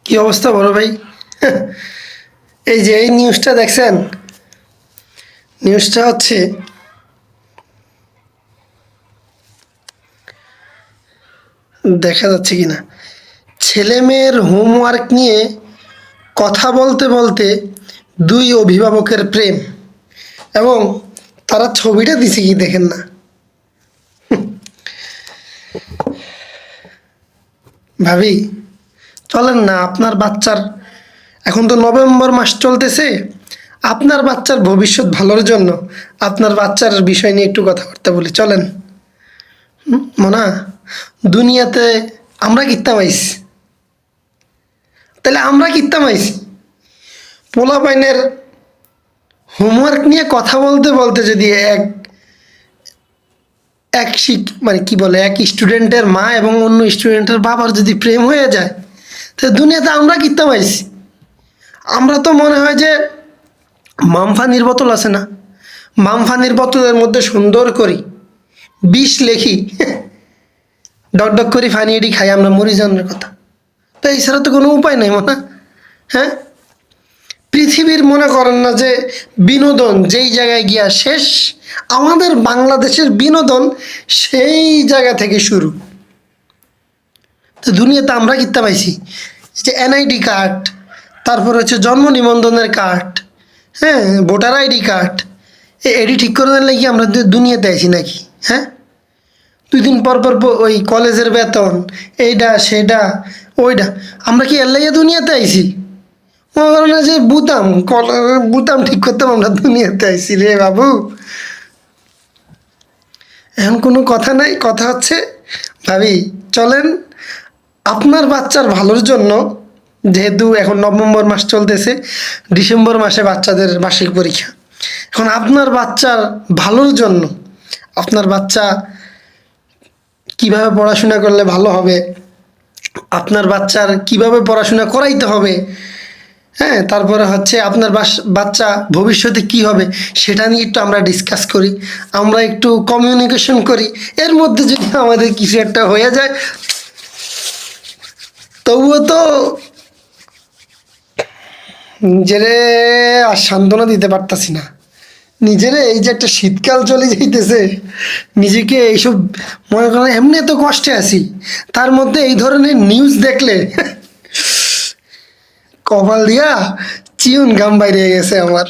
কি অবস্থা বড় ভাই? এই যে এই নিউজটা দেখছেন? নিউজটা হচ্ছে দেখা যাচ্ছে কিনা, ছেলে মেয়ের হোমওয়ার্ক নিয়ে কথা বলতে বলতে দুই অভিভাবকের প্রেম, এবং তারা ছবিটা দিছে কি দেখেন না? ভাবি, চলেন না আপনার বাচ্চার, এখন তো নভেম্বর মাস চলতেছে, আপনার বাচ্চার ভবিষ্যৎ ভালোর জন্য আপনার বাচ্চার বিষয় নিয়ে একটু কথাবার্তা বলি, চলেন। মনা, দুনিয়াতে আমরা কিত্তাম আইছি, তাহলে আমরা কিত্তাম আইছি পোলাপাইনের হোমওয়ার্ক নিয়ে কথা বলতে বলতে যদি এক এক মানে কি বলে, এক স্টুডেন্টের মা এবং অন্য স্টুডেন্টের বাবার যদি প্রেম হয়ে যায়, তো দুনিয়াতে আমরা কিত্তাম আইছি। আমরা তো মনে হয় যে মামফানির বোতল আছে না, মামফানির বোতলের মধ্যে সুন্দর করি বিষ লেখি, ডক ডক করে ফানি এডি খাই, আমরা মরি যাওয়ার কথা। তো এছাড়া তো কোনো উপায় নেই মনে। হ্যাঁ, পৃথিবীর মনে করেন না যে বিনোদন যেই জায়গায় গিয়া শেষ, আমাদের বাংলাদেশের বিনোদন সেই জায়গা থেকে শুরু। তো দুনিয়াতে আমরা কিত্তা পাইছি যে এনআইডি কার্ড, তারপর হচ্ছে জন্ম নিবন্ধনের কার্ড, হ্যাঁ, ভোটার আইডি কার্ড, এডি ঠিক করে দিলে কি আমরা দুনিয়াতে আইছি নাকি? হ্যাঁ, 2 দিন পর পর ওই কলেজের বেতন, এইটা সেটা ওইটা, আমরা কি এর লাগিয়ে দুনিয়াতে আইছি? মনে করো না যে বুতাম বুতাম ঠিক করতাম, আমরা দুনিয়াতে আইছি রে বাবু। এখন কোনো কথা নাই, কথা হচ্ছে ভাবি চলেন আপনার বাচ্চার ভালোর জন্য, যেহেতু এখন নভেম্বর মাস চলতেছে, ডিসেম্বর মাসে বাচ্চাদের বার্ষিক পরীক্ষা, এখন আপনার বাচ্চার ভালোর জন্য, আপনার বাচ্চা কিভাবে পড়াশোনা করলে ভালো হবে, আপনার বাচ্চার কিভাবে পড়াশোনা করাইতে হবে, হ্যাঁ, তারপরে হচ্ছে আপনার বাচ্চা ভবিষ্যতে কি হবে সেটা নিয়ে একটু আমরা ডিসকাস করি, আমরা একটু কমিউনিকেশন করি। এর মধ্যে যদি আমাদের কিছু একটা হয়ে যায়, তবুও তো নিজেরে আর সান্ত্বনা দিতে পারতাছি না। নিজেরে এই যে একটা শীতকাল চলে যাইতেছে, নিজেকে এইসব মনে করেন এমনি এত কষ্টে আছি, তার মধ্যে এই ধরনের নিউজ দেখলে কপাল দিয়া চিউন গাম বাইরে গেছে আমার।